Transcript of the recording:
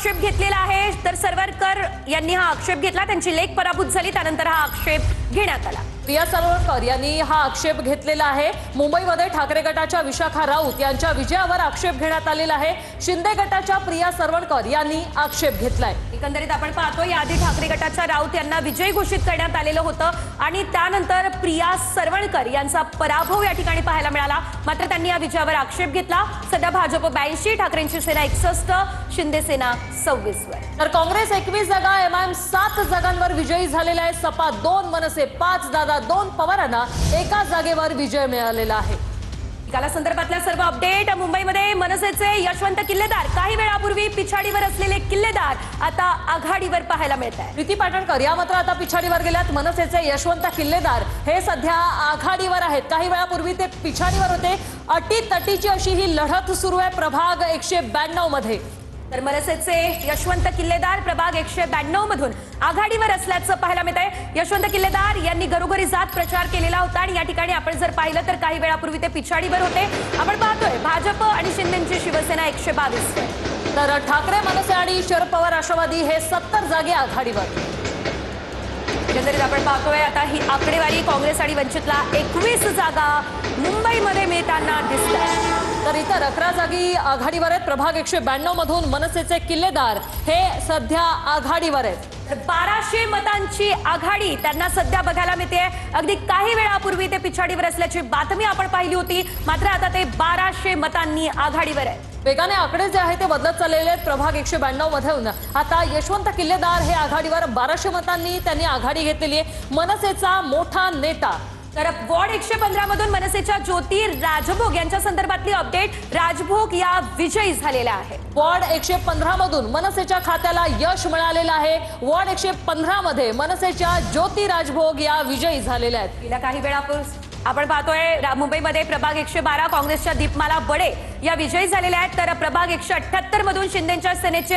आक्षेप घेतलेला आहे, तर सरवरकर यांनी हा आक्षेप घेतला, त्यांची लेख पराभूत झाली, त्यानंतर हा आक्षेप घेण्यात आला। प्रिया सरवरकर यांनी हा आक्षेप घेतलेला आहे। मुंबईमध्ये ठाकरे गटाच्या विशाखा राऊत यांच्या विजयावर आक्षेप घेण्यात आलेला आहे। शिंदे गटाच्या प्रिया सरवरकर यांनी आक्षेप घेतलाय। एकंदरीत आपण पाहतो, याआधी ठाकरे गटाच्या राऊत यांना विजयी घोषित करण्यात आलेलं होतं आणि त्यानंतर प्रिया सरवरकर यांचा पराभव या ठिकाणी पाहायला मिळाला। मात्र त्यांनी या विजयावर आक्षेप घेतला। सध्या भाजप 82, ठाकरेंची सेना 61, शिंदे सेना 26 वर। तर काँग्रेस 21 जागा, एमआयएम 7 जागांवर विजयी झालेला आहे। सपा 2, मनसे 5, दादा 2, पवारांना एका जागेवर विजय मिळालेला आहे। निकाला संदर्भातल्या सर्व अपडेट। मुंबईमध्ये मनसेचे यशवंत किल्लेदार, काही वेळापूर्वी पिछाडीवर असलेले किल्लेदार आता आघाडीवर पाहायला मिळत आहेत। प्रीती पाटणकर या मात्र आता पिछाडीवर गेल्यात। मनसेचे यशवंत किल्लेदार हे सध्या आघाडीवर आहेत। काही वेळापूर्वी ते पिछाडीवर होते। अटीतटीची अशी ही लढत सुरू आहे प्रभाग 192 मध्ये। तर मनसेचे यशवंत किल्लेदार प्रभाग 192 मधून आघाडीवर असल्याचं पाहायला मिळत आहे। यशवंत किल्लेदार यांनी घरोघरी जात प्रचार केलेला होता आणि या ठिकाणी आपण जर पाहिलं तर काही वेळापूर्वी ते पिछाडीवर होते। आपण पाहतोय भाजप आणि शिंदेची शिवसेना 122 वर। तर ठाकरे, मनसे आणि शरद पवार राष्ट्रवादी हे 70 जागे आघाडीवर। एकंदरीत आपण पाहतोय आता ही आकडेवारी काँग्रेस आणि वंचितला 21 जागा मुंबईमध्ये मिळताना दिसतात। तर इतर 11 जागी आघाडीवर आहेत। प्रभाग 192 मधून मनसेचे किल्लेदार हे सध्या आघाडीवर आहेत। तर 1200 मतांची आघाडी त्यांना सध्या बघायला मिळते। अगदी काही वेळापूर्वी ते पिछाडीवर असल्याची बातमी आपण पाहिली होती, मात्र आता ते 1200 मतांनी आघाडीवर आहेत। वेगाने आकडे जे आहे ते बदलत चाललेले आहेत। प्रभाग 192 मधून आता यशवंत किल्लेदार हे आघाडीवर 1200 मतांनी त्यांनी आघाडी घेतलेली आहे। मनसेचा मोठा नेता तर वॉर्ड 115 मधून मनसेच्या ज्योती राजभोग यांच्या संदर्भातली अपडेट, राजभोग या विजयी झालेल्या आहेत। वॉर्ड 115 मधून मनसेच्या खात्याला यश मिळालेलं आहे। वॉर्ड 115 मध्ये मनसेच्या ज्योती राजभोग या विजयी झालेल्या आहेत। गेल्या काही वेळापूर्वी आपण पाहतोय मुंबईमध्ये प्रभाग 112 काँग्रेसच्या दीपमाला बडे या विजयी झालेल्या आहेत। तर प्रभाग 178 मधून शिंदेच्या सेनेचे